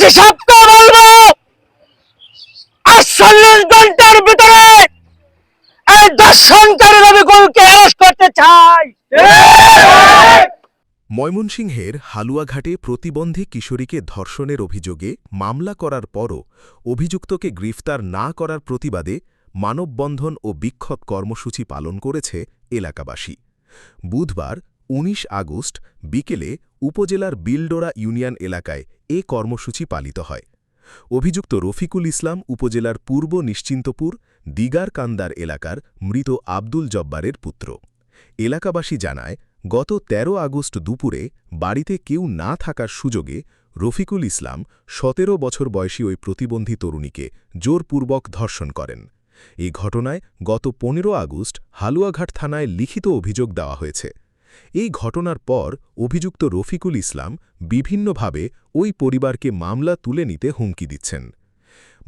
OC সাহেবকে বলবো 48 ঘন্টার ভিতরে এই দর্শনকারী রবিকুলকে অ্যারেস্ট করতে চাই। ময়মনসিংহের হালুয়াঘাটে প্রতিবন্ধী কিশোরীকে ধর্ষণের অভিযোগে মামলা করার পরও অভিযুক্তকে গ্রেফতার না করার প্রতিবাদে মানববন্ধন ও বিক্ষোভ কর্মসূচি পালন করেছে এলাকাবাসী। বুধবার ১৯ আগস্ট বিকেলে উপজেলার বিলডোরা ইউনিয়ন এলাকায় এ কর্মসূচি পালিত হয়। অভিযুক্ত রফিকুল ইসলাম উপজেলার পূর্ব নিশ্চিন্তপুর দিগারকান্দার এলাকার মৃত আব্দুল জব্বারের পুত্র। এলাকাবাসী জানায়, গত ১৩ আগস্ট দুপুরে বাড়িতে কেউ না থাকার সুযোগে রফিকুল ইসলাম ১৭ বছর বয়সী ওই প্রতিবন্ধী তরুণীকে জোরপূর্বক ধর্ষণ করেন। এই ঘটনায় গত ১৫ আগস্ট হালুয়াঘাট থানায় লিখিত অভিযোগ দেওয়া হয়েছে। এই ঘটনার পর অভিযুক্ত রফিকুল ইসলাম বিভিন্নভাবে ওই পরিবারকে মামলা তুলে নিতে হুমকি দিচ্ছেন।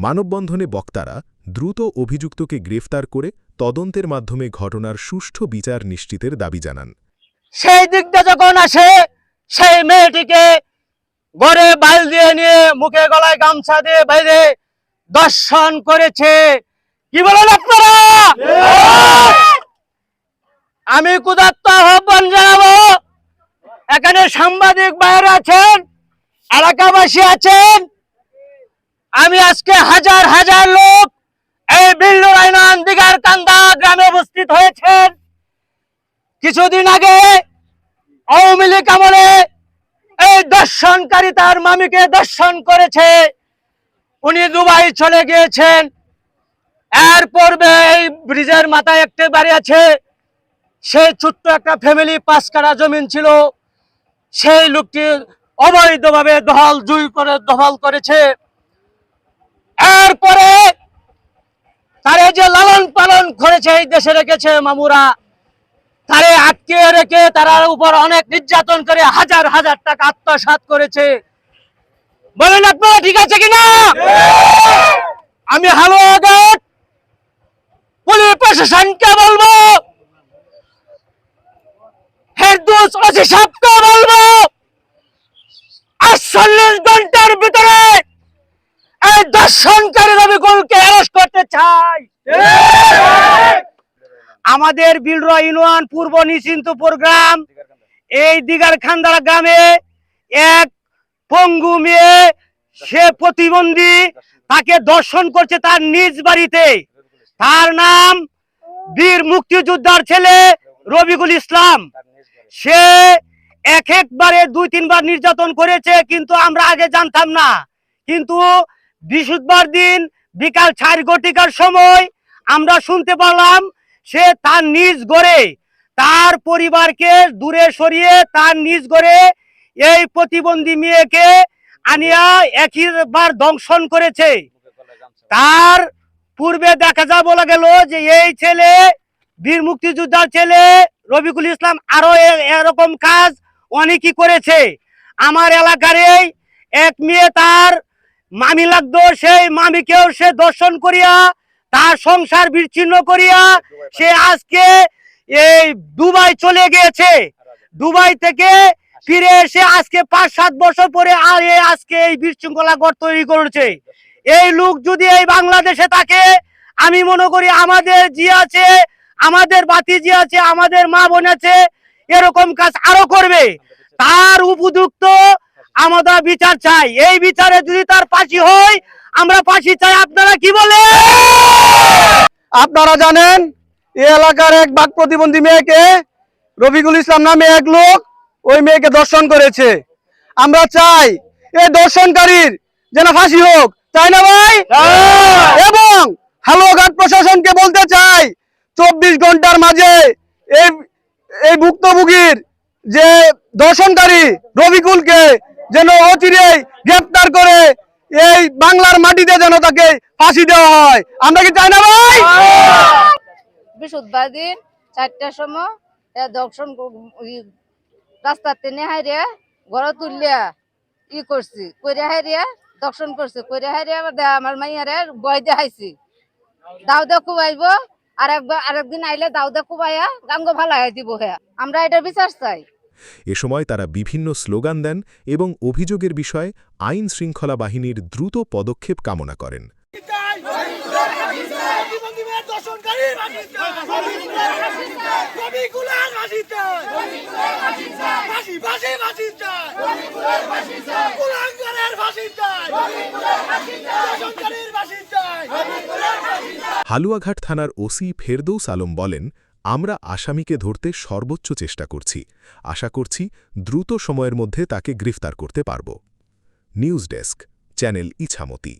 মানববন্ধনে বক্তারা দ্রুত অভিযুক্তকে গ্রেফতার করে তদন্তের মাধ্যমে ঘটনার সুষ্ঠু বিচার নিশ্চিতের দাবি জানান। সেই দিকটা যখন আসে সেই মেয়েটিকে গড়ে বাল দিয়ে নিয়ে মুখে গলায় গামছা দিয়ে বাইরে দর্শন করেছে। কি বলেন আপনারা? আমি ক্ষুধার্ত আহ্বান জানাবো, এখানে সাংবাদিক ভাইরা আছেন, এলাকাবাসী আছেন, আমি আজকে হাজার হাজার লোক এই বিলডোরা ইউনিয়ন দিগারকান্দা গ্রামে উপস্থিত হয়েছেন। কিছুদিন আগে আওয়ামী লীগ আমলে এই দর্শনকারী তার মামিকে দর্শন করেছে, উনি দুবাই চলে গিয়েছেন। এর পূর্বে এই ব্রিজের মাথায় একটা বাড়ি আছে, সেই ছোট্ট একটা ফ্যামিলি ৫ কাঠা জমিন ছিল, সেই লোকটি অবৈধভাবে দখল করেছে। এরপরে তারে যে লালন পালন করেছে, এই দেশে রেখেছে মামুরা, তারে আটকে রেখে তার উপর অনেক নির্যাতন করে হাজার হাজার টাকা আত্মসাৎ করেছে। বলেন আপনারা ঠিক আছে কিনা? আমি হালুয়াঘাট পুলিশ প্রশাসনকে বলবো, হেরদৌস ওসি সাহেবকে বলবো 48 ঘন্টার ভিতরে এই দর্শনকারী রবিকুলকে অ্যারেস্ট করতে চাই। আমাদের বিলডোরা ইউনিয়ন পূর্ব নিশ্চিন্তপুর গ্রাম, এই দিগারকান্দা গ্রামে এক পঙ্গু মেয়ে, সে প্রতিবন্ধী, তাকে দর্শন করছে তার নিজ বাড়িতে। তার নাম বীর মুক্তিযোদ্ধার ছেলে রবিকুল ইসলাম। সে একবারে ২-৩ বার নির্যাতন করেছে, কিন্তু আমরা আগে জানতাম না। কিন্তু বৃহস্পতিবার দিন বিকাল ৪ ঘটিকার সময় আমরা শুনতে পারলাম সে তার নিজ ঘরে তার পরিবারকে দূরে সরিয়ে তার নিজ ঘরে এই প্রতিবন্ধী মেয়েকে আনিয়া একবার দংশন করেছে। তার পূর্বে দেখা যা বলা গেল যে এই ছেলে বীর মুক্তিযোদ্ধার ছেলে রবিকুল ইসলাম আরো এরকম কাজ অনেকই করেছে। আমার এলাকার এক মেয়ে, তার মামি লাগতো, সেই মামিকেও সে দর্শন করিয়া তার সংসার বিচ্ছিন্ন করিয়া সে আজকে এই দুবাই চলে গিয়েছে। দুবাই থেকে ফিরে এসে আজকে ৫-৭ বছর পরে আজকে এই বিশৃঙ্খলা গড় তৈরি করেছে। এই লোক যদি এই বাংলাদেশে থাকে, আমি মনে করি আমাদের জি আছে, আমাদের বাতিজি আছে, আমাদের মা বোন আছে, এরকম কাজ আরো করবে। তার উপযুক্ত আমরা বিচার চাই। এই বিচারে যদি তার ফাঁসি হয়, আমরা ফাঁসি চাই। আপনারা কি বলে? আপনারা জানেন এই এলাকার এক বাক প্রতিবন্ধী মেয়েকে রফিকুল ইসলাম নামে এক লোক ওই মেয়েকে দর্শন করেছে। আমরা চাই এই দর্শনকারীর যেন ফাঁসি হোক, তাই না ভাই? এবং হালুয়াঘাট প্রশাসনকে বলতে চাই ২৪ ঘন্টার মাঝে এই ভুক্তভোগীর যে দর্শনকারী রবিকুলকে যেন অচিরেই গ্রেফতার করে এই বাংলার মাটিতে যেন তাকে ফাঁসি দেওয়া হয়। আমরা কি চাই না ভাই? বৃহস্পতিবার দিন ৪টার সময় দর্শন রাস্তার টেনে হাইরে ঘর তুললিয়া করছি, কইরা হাইরিয়া দর্শন করছে, কইরা হাইরিয়া আমার মাইয়ারে বয় দেখাইছি, দাও দে খুবাইব, আরেকদিন আইলে দাও দে খুবাইয়া গাঙ্গ ভালো দিব। হ্যাঁ, আমরা এটার বিচার চাই। এ সময় তারা বিভিন্ন স্লোগান দেন এবং অভিযোগের বিষয়ে আইন শৃঙ্খলা বাহিনীর দ্রুত পদক্ষেপ কামনা করেন। হালুয়াঘাট থানার ওসি ফেরদৌস আলম বলেন, আমরা আসামিকে ধরতে সর্বোচ্চ চেষ্টা করছি। আশা করছি দ্রুত সময়ের মধ্যে তাকে গ্রেফতার করতে পারব। News desk, channel Ichamati.